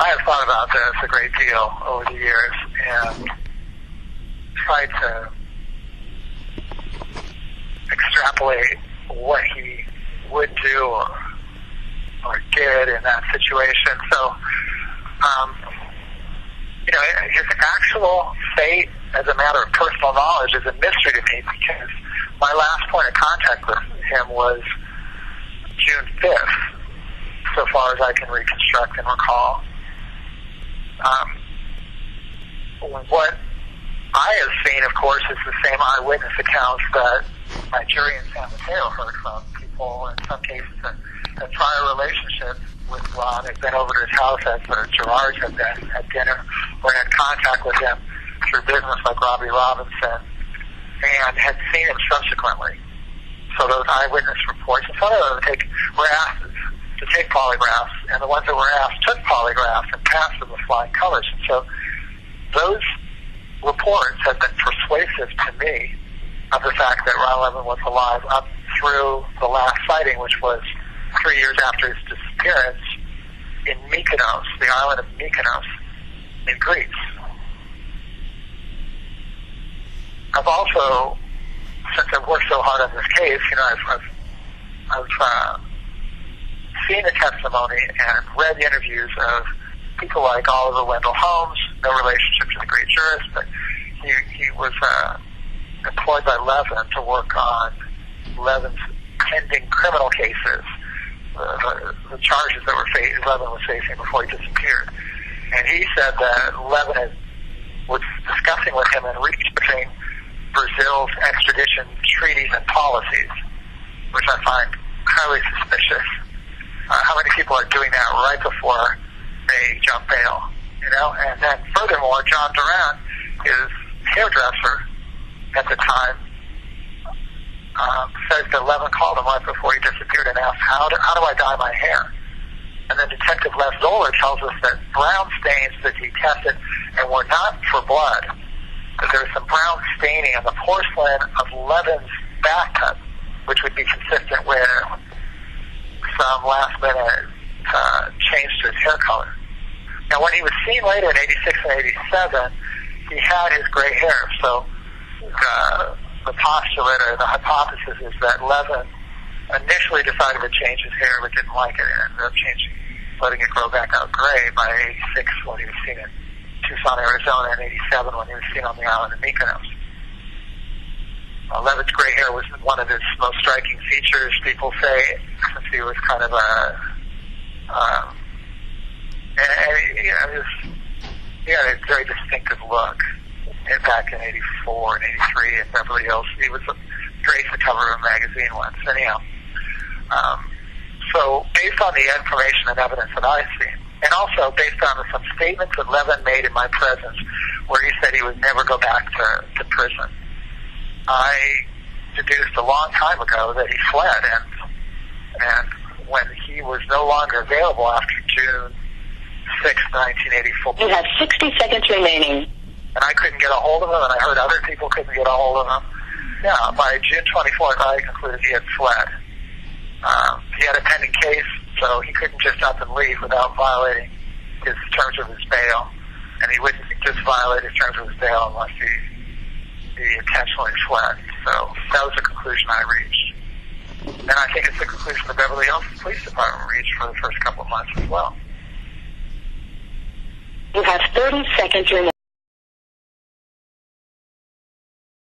I have thought about this a great deal over the years and tried to extrapolate what he would do or did in that situation. So, his actual fate as a matter of personal knowledge is a mystery to me, because my last point of contact with him was June 5th, so far as I can reconstruct and recall. What I have seen, of course, is the same eyewitness accounts that my jury in San Mateo heard from people, in some cases, that had prior relationships with Ron, had been over to his house as the Gerards had been at dinner, or had contact with him through business like Robbie Robinson, and had seen him subsequently. So those eyewitness reports, and some of them were asked to take polygraphs, and the ones that were asked took polygraphs and passed them with flying colors. And so those reports have been persuasive to me of the fact that Ron Levin was alive up through the last sighting, which was 3 years after his disappearance in Mykonos, the island of Mykonos in Greece. I've also, since I've worked so hard on this case, I've seen the testimony and read the interviews of people like Oliver Wendell Holmes, no relationship to the great jurist, but he was employed by Levin to work on Levin's pending criminal cases, the charges that Levin was facing before he disappeared. And he said that Levin was discussing with him and reached between Brazil's extradition treaties and policies, which I find highly suspicious. How many people are doing that right before they jump bail? And then furthermore, John Duran, his hairdresser at the time, says that Levin called him right before he disappeared and asked, how do I dye my hair? And then Detective Les Zoller tells us that brown stains that he tested and were not for blood, that there was some brown staining on the porcelain of Levin's bathtub, which would be consistent with some last-minute change to his hair color. Now, when he was seen later in 86 and 87, he had his gray hair. So the postulate or the hypothesis is that Levin initially decided to change his hair but didn't like it and ended up letting it grow back out gray by 86 when he was seen in Tucson, Arizona, and 87 when he was seen on the island of Mykonos. Levin's gray hair was one of his most striking features, people say, since he was kind of he had a very distinctive look back in 84 and 83 in Beverly Hills. He was graced the cover of a magazine once. Anyhow, so based on the information and evidence that I've seen, and also based on some statements that Levin made in my presence where he said he would never go back to prison, I deduced a long time ago that he fled, and when he was no longer available after June 6, 1984. You have 60 seconds remaining. And I couldn't get a hold of him, and I heard other people couldn't get a hold of him. Yeah, by June 24th, I concluded he had fled. He had a pending case, so he couldn't just up and leave without violating his terms of his bail, and he wouldn't just violate his terms of his bail unless he intentionally fled. So that was the conclusion I reached. And I think it's the conclusion the Beverly Hills Police Department reached for the first couple of months as well. You have 30 seconds remaining.